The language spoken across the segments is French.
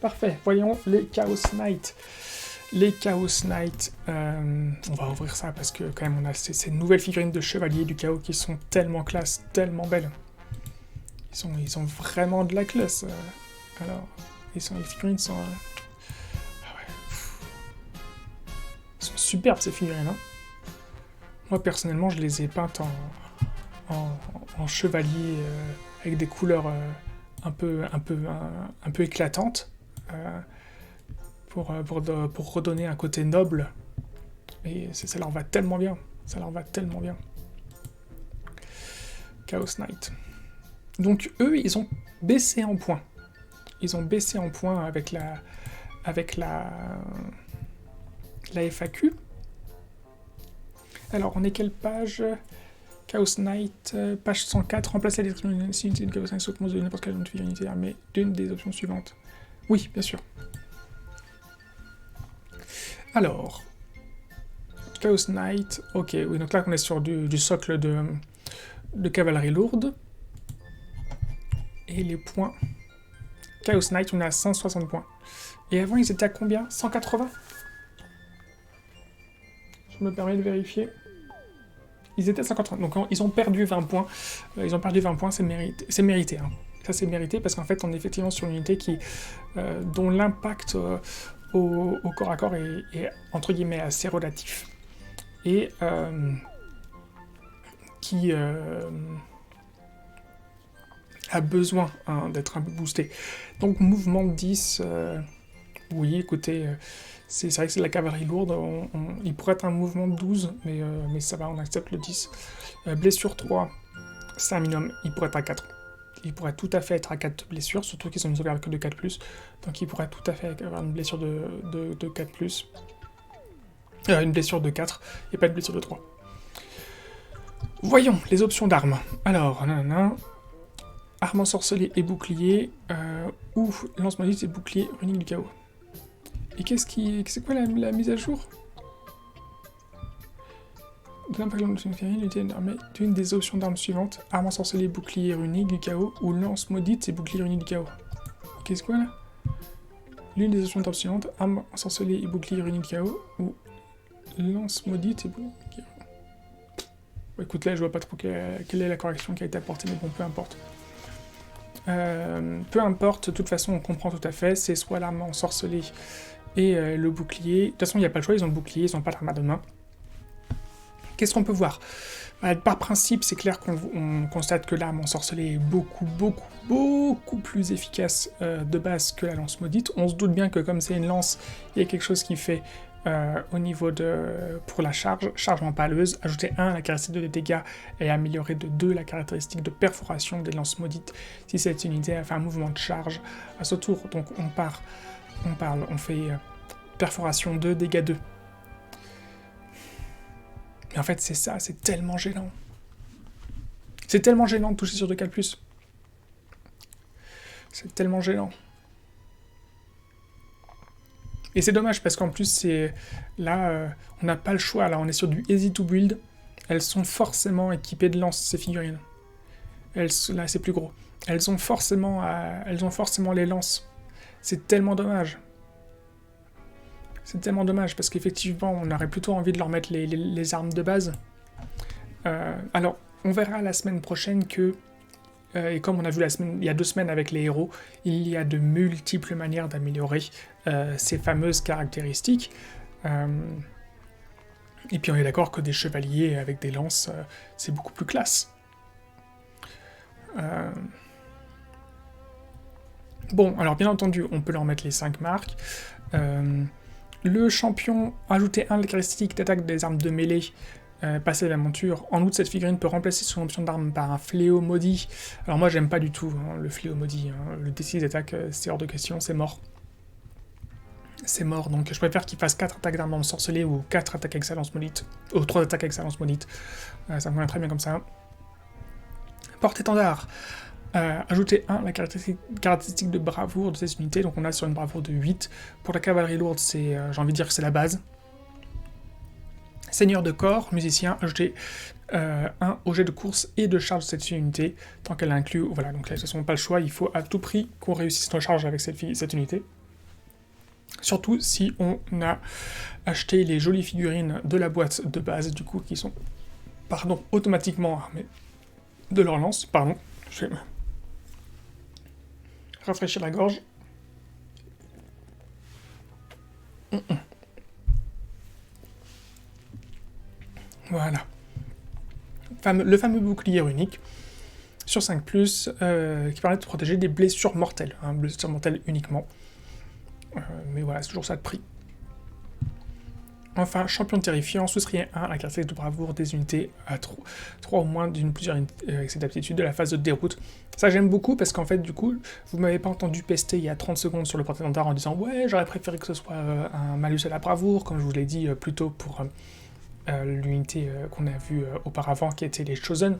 Parfait. Voyons les Chaos Knight. Les Chaos Knight, on va ouvrir ça parce que quand même on a ces nouvelles figurines de chevaliers du chaos qui sont tellement classe, tellement belles. Ils ont vraiment de la classe. Alors, les figurines sont... ah ouais. Ils sont superbes ces figurines. Hein. Moi personnellement je les ai peintes en chevalier avec des couleurs un peu éclatantes. Pour redonner un côté noble. Et ça leur va tellement bien. Ça leur va tellement bien. Chaos Knight. Donc eux, ils ont baissé en points. Ils ont baissé en points avec la FAQ. Alors, on est quelle page? Chaos Knight, page 104. Remplacer la description d'une unité de Chaos Knight sauf de n'importe quelle unité armée d'une des options suivantes. Oui, bien sûr. Alors, Chaos Knight, ok, oui, donc là on est sur du socle de cavalerie lourde. Et les points, Chaos Knight, on est à 160 points. Et avant, ils étaient à combien? 180? Je me permets de vérifier. Ils étaient à 180, donc ils ont perdu 20 points. Ils ont perdu 20 points, c'est mérité. C'est mérité, hein. Ça, c'est mérité parce qu'en fait, on est effectivement sur une unité dont l'impact... au corps à corps est entre guillemets assez relatif et qui a besoin d'être un peu boosté. Donc mouvement de 10, oui écoutez, c'est vrai que c'est de la cavalerie lourde, il pourrait être un mouvement de 12, mais ça va, on accepte le 10. Blessure 3, c'est un minimum, il pourrait être à 4. Il pourrait tout à fait être à 4 blessures, surtout qu'ils ont une sauvegarde que de 4+, donc il pourrait tout à fait avoir une blessure de 4+. Une blessure de 4, et pas une blessure de 3. Voyons les options d'armes. Alors, arme ensorcelée et bouclier, ou lance-maudit et bouclier runique du chaos. Et c'est quoi la mise à jour? D'une des options d'armes suivantes, arme ensorcelée, bouclier runique du chaos, ou lance maudite et bouclier runique du chaos. Qu'est-ce quoi là? L'une des options d'armes suivantes, arme ensorcelée et bouclier runique du chaos, ou lance maudite et bouclier du chaos. Bon, écoute, là je vois pas trop quelle est la correction qui a été apportée, mais bon, peu importe. Peu importe, de toute façon on comprend tout à fait, c'est soit l'arme ensorcelée et le bouclier. De toute façon il n'y a pas le choix, ils ont le bouclier, ils n'ont pas l'arme à deux mains. Qu'est-ce qu'on peut voir? Par principe, c'est clair qu'on constate que l'arme ensorcelée est beaucoup plus efficace de base que la lance maudite. On se doute bien que comme c'est une lance, il y a quelque chose qui fait au niveau pour la charge en paleuse, ajouter 1 à la caractéristique de dégâts et améliorer de 2 la caractéristique de perforation des lances maudites si cette unité a fait un mouvement de charge à ce tour. Donc on fait perforation 2, dégâts 2. Mais en fait, c'est ça, c'est tellement gênant. C'est tellement gênant de toucher sur 2-4+. C'est tellement gênant. Et c'est dommage, parce qu'en plus, c'est... Là, on n'a pas le choix. Là, on est sur du easy to build. Elles sont forcément équipées de lances, ces figurines. Là, c'est plus gros. Elles ont forcément les lances. C'est tellement dommage. C'est tellement dommage, parce qu'effectivement, on aurait plutôt envie de leur mettre les armes de base. Alors, on verra la semaine prochaine que, et comme on a vu il y a 2 semaines avec les héros, il y a de multiples manières d'améliorer ces fameuses caractéristiques. Et puis on est d'accord que des chevaliers avec des lances, c'est beaucoup plus classe. Bon, alors bien entendu, on peut leur mettre les 5 marques. Le champion, ajouter 1 de la caractéristique d'attaque des armes de mêlée, passer la monture. En outre, cette figurine peut remplacer son option d'arme par un fléau maudit. Alors moi, j'aime pas du tout le fléau maudit. Le D6 d'attaque, c'est hors de question, c'est mort. C'est mort, donc je préfère qu'il fasse 4 attaques d'armes ensorcelées ou 4 attaques avec sa lance maudite. Ou 3 attaques avec sa lance maudite. Ça me convient très bien comme ça. Porte-étendard. Ajouter 1 la caractéristique de bravoure de cette unité, donc on a sur une bravoure de 8. Pour la cavalerie lourde, j'ai envie de dire que c'est la base. Seigneur de corps, musicien, ajouter 1 au jet de course et de charge de cette unité, tant qu'elle inclut... Voilà, donc là, de toute façon, pas le choix, il faut à tout prix qu'on réussisse nos charges avec cette unité. Surtout si on a acheté les jolies figurines de la boîte de base, du coup, qui sont, automatiquement armées de leur lance. Pardon, je vais me rafraîchir la gorge. Voilà. Le fameux bouclier unique sur 5+, qui permet de protéger des blessures mortelles. Blessures mortelles uniquement. Mais voilà, c'est toujours ça de prix. Enfin, champion terrifiant, souscrit 1 à la caractéristique de bravoure des unités à 3 ou moins d'une plusieurs avec cette aptitude de la phase de déroute. Ça j'aime beaucoup parce qu'en fait du coup, vous m'avez pas entendu pester il y a 30 secondes sur le porte-étendard en disant ouais j'aurais préféré que ce soit un malus à la bravoure, comme je vous l'ai dit plus tôt pour l'unité qu'on a vue auparavant qui était les Chosen.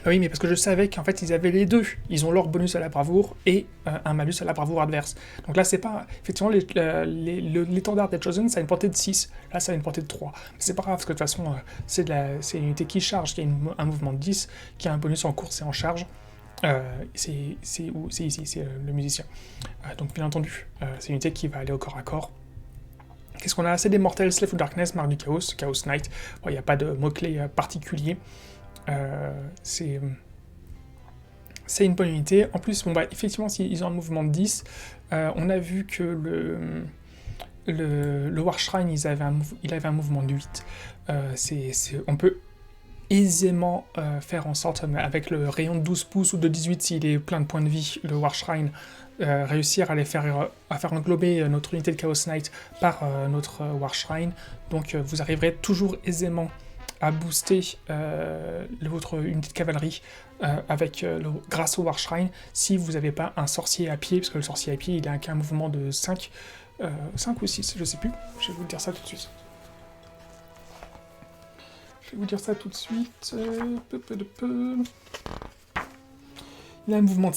Oui, mais parce que je savais qu'en fait, ils avaient les deux. Ils ont leur bonus à la bravoure et un malus à la bravoure adverse. Donc là, c'est pas... Effectivement, l'étendard des Chosen, ça a une portée de 6. Là, ça a une portée de 3. Mais c'est pas grave, parce que de toute façon, c'est une unité qui charge, qui a un mouvement de 10, qui a un bonus en course et en charge. C'est ici, c'est le musicien. Donc, bien entendu, c'est une unité qui va aller au corps à corps. Qu'est-ce qu'on a? C'est des mortels, Slave of Darkness, Marque du Chaos, Chaos Knight. Il n'y a pas de mot-clé particulier. C'est une bonne unité. En plus, effectivement, s'ils ont un mouvement de 10, on a vu que le War Shrine, il avait un mouvement de 8. On peut aisément faire en sorte, avec le rayon de 12 pouces ou de 18, s'il est plein de points de vie, le War Shrine, réussir à faire englober notre unité de Chaos Knight par notre War Shrine. Donc vous arriverez toujours aisément à booster votre unité de cavalerie grâce au War Shrine si vous n'avez pas un sorcier à pied, parce que le sorcier à pied il a qu'un mouvement de 5 ou 6, je sais plus, je vais vous dire ça tout de suite. Il a un mouvement de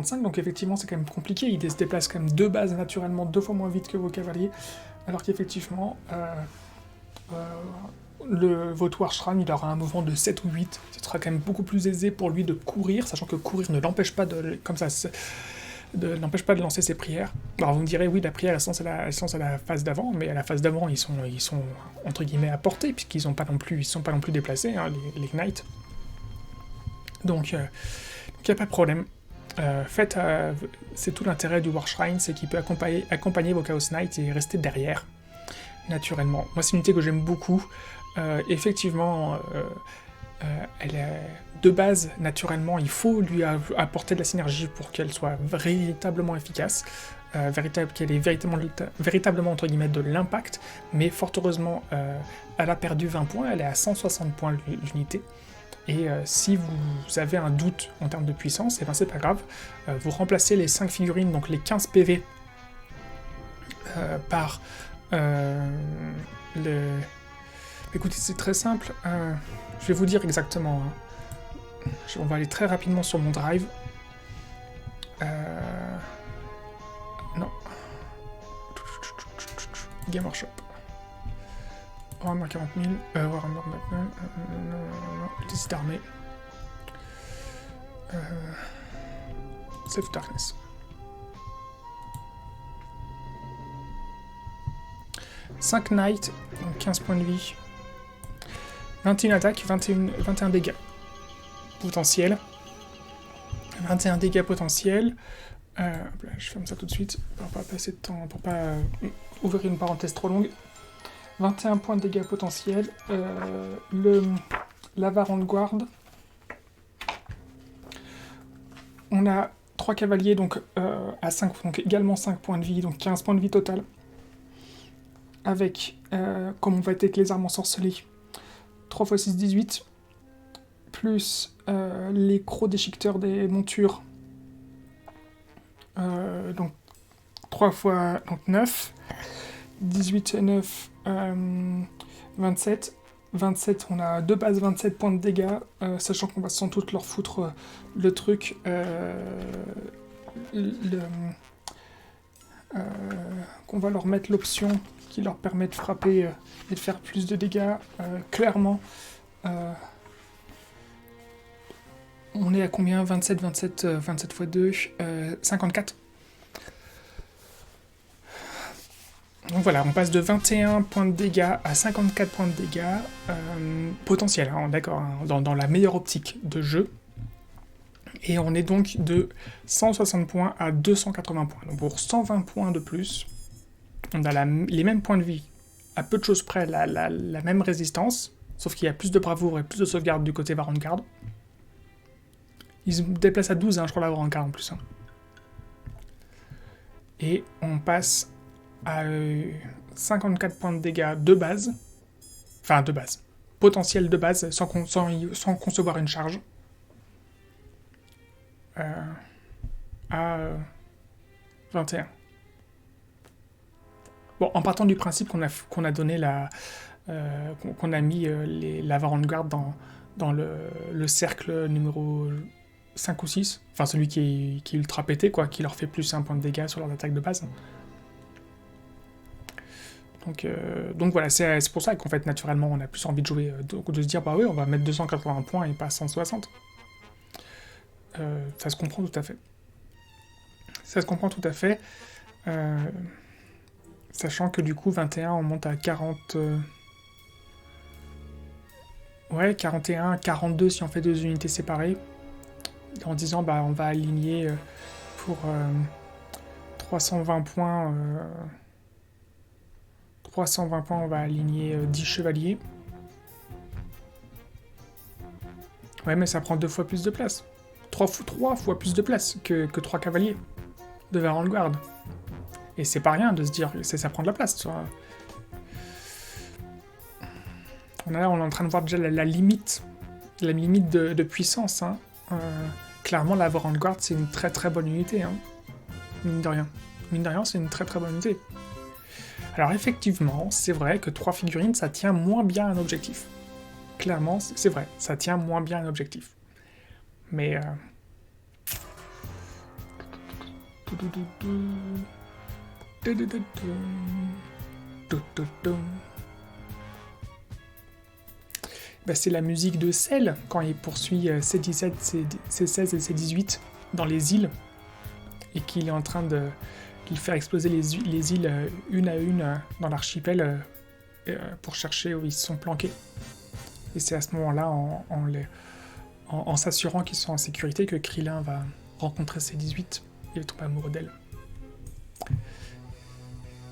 5, donc effectivement c'est quand même compliqué, il se déplace quand même de base naturellement 2 fois moins vite que vos cavaliers, alors qu'effectivement votre War Shrine, il aura un mouvement de 7 ou 8. Ce sera quand même beaucoup plus aisé pour lui de courir, sachant que courir ne l'empêche pas de lancer ses prières. Alors vous me direz, oui, la prière, elle sens à la phase d'avant, mais à la phase d'avant, ils sont entre guillemets à portée, puisqu'ils sont pas non plus déplacés, hein, les Knights. Donc, il n'y a pas de problème. C'est tout l'intérêt du War Shrine, c'est qu'il peut accompagner vos Chaos Knights et rester derrière, naturellement. Moi, c'est une unité que j'aime beaucoup. Effectivement, elle est de base, naturellement, il faut lui apporter de la synergie pour qu'elle soit véritablement efficace, qu'elle ait véritablement entre guillemets de l'impact, mais fort heureusement, elle a perdu 20 points, elle est à 160 points l'unité, et si vous avez un doute en termes de puissance, et ben c'est pas grave, vous remplacez les 5 figurines, donc les 15 PV, par Écoutez, c'est très simple, je vais vous dire exactement. On va aller très rapidement sur mon drive. Non. Game Workshop. Warhammer 40 000. Warhammer maintenant. Les d'armée. Slave of Darkness. 5 Knights, donc 15 points de vie. 21 attaques, 21 dégâts potentiels. 21 dégâts potentiels. Je ferme ça tout de suite pour pas passer de temps, pour pas ouvrir une parenthèse trop longue. 21 points de dégâts potentiels. L'Avarant de Guard. On a 3 cavaliers donc à 5, donc également 5 points de vie, donc 15 points de vie total. Avec, comme on va être avec les armes ensorcelées, 3 x 6, 18, plus les crocs déchiqueteurs des montures, donc 3 x 9, 18 et 9, 27. 27, on a de base 27 points de dégâts, sachant qu'on va sans doute leur foutre le truc, qu'on va leur mettre l'option qui leur permet de frapper et de faire plus de dégâts. Clairement, on est à combien? 27 x 2, 54. Donc voilà, on passe de 21 points de dégâts à 54 points de dégâts potentiels, hein, d'accord, hein, dans la meilleure optique de jeu. Et on est donc de 160 points à 280 points. Donc pour 120 points de plus, on a les mêmes points de vie, à peu de choses près, la même résistance, sauf qu'il y a plus de bravoure et plus de sauvegarde du côté Varangard. Ils se déplacent à 12, hein, je crois, la Varangard en plus. Hein. Et on passe à 54 points de dégâts de base, enfin de base, potentiel de base, sans concevoir une charge, à 21. Bon, en partant du principe qu'on a donné qu'on a mis la Varangard dans le cercle numéro 5 ou 6, enfin celui qui est ultra pété, quoi, qui leur fait plus 1 point de dégâts sur leur attaque de base. Donc voilà, c'est pour ça qu'en fait, naturellement, on a plus envie de jouer, de se dire, bah oui, on va mettre 280 points et pas 160. Ça se comprend tout à fait. Ça se comprend tout à fait. Sachant que du coup, 21, on monte à 40... Ouais, 41, 42 si on fait 2 unités séparées. En disant, bah on va aligner pour 320 points... 320 points, on va aligner 10 chevaliers. Ouais, mais ça prend 2 fois plus de place. 3 fois plus de place que 3 cavaliers de Varangard. Et c'est pas rien de se dire, ça prend de la place. On est en train de voir déjà la limite de puissance. Hein. Clairement, la Varangard, c'est une très très bonne unité. Hein. Mine de rien. Mine de rien, c'est une très très bonne unité. Alors effectivement, c'est vrai que 3 figurines, ça tient moins bien un objectif. Clairement, c'est vrai, ça tient moins bien un objectif. Mais... Ben, c'est la musique de Cell, quand il poursuit C17, C16 et C18 dans les îles, et qu'il est en train de... Il fait exploser les îles une à une dans l'archipel pour chercher où ils se sont planqués. Et c'est à ce moment-là, en s'assurant qu'ils sont en sécurité, que Krillin va rencontrer ses 18 et tomber amoureux d'elle.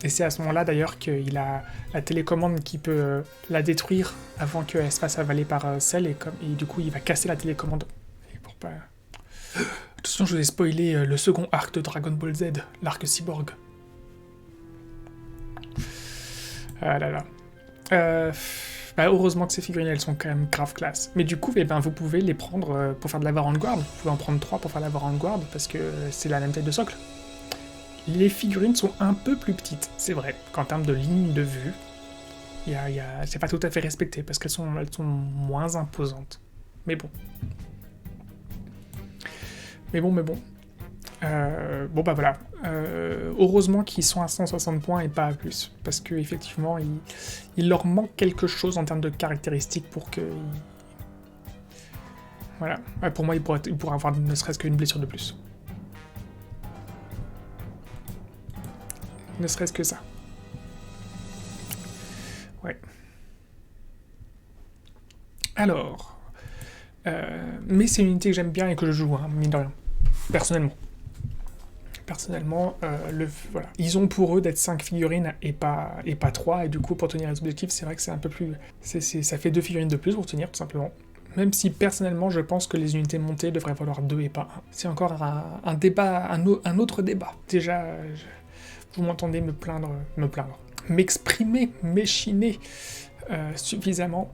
Et c'est à ce moment-là d'ailleurs qu'il a la télécommande qui peut la détruire avant qu'elle se fasse avaler par Cell, et du coup il va casser la télécommande. Et pour pas... Attention, je vous ai spoilé le second arc de Dragon Ball Z, l'arc cyborg. Ah là là. Bah heureusement que ces figurines, elles sont quand même grave classe. Mais du coup, eh ben, vous pouvez les prendre pour faire de la Varangard. Vous pouvez en prendre 3 pour faire la Varangard, parce que c'est la même taille de socle. Les figurines sont un peu plus petites, c'est vrai, qu'en termes de ligne de vue, c'est pas tout à fait respecté, parce qu'elles sont moins imposantes. Mais bon. Bon bah voilà. Heureusement qu'ils sont à 160 points et pas à plus. Parce qu'effectivement, il leur manque quelque chose en termes de caractéristiques pour que... Voilà. Pour moi, il pourrait avoir ne serait-ce qu'une blessure de plus. Ne serait-ce que ça. Ouais. Alors... mais c'est une unité que j'aime bien et que je joue, hein, mine de rien. Personnellement, voilà. Ils ont pour eux d'être 5 figurines et pas 3, et du coup, pour tenir les objectifs, c'est vrai que c'est un peu plus... ça fait 2 figurines de plus pour tenir, tout simplement. Même si, personnellement, je pense que les unités montées devraient valoir 2 et pas 1. C'est encore un débat, un autre débat. Déjà, vous m'entendez m'exprimer, m'échiner suffisamment.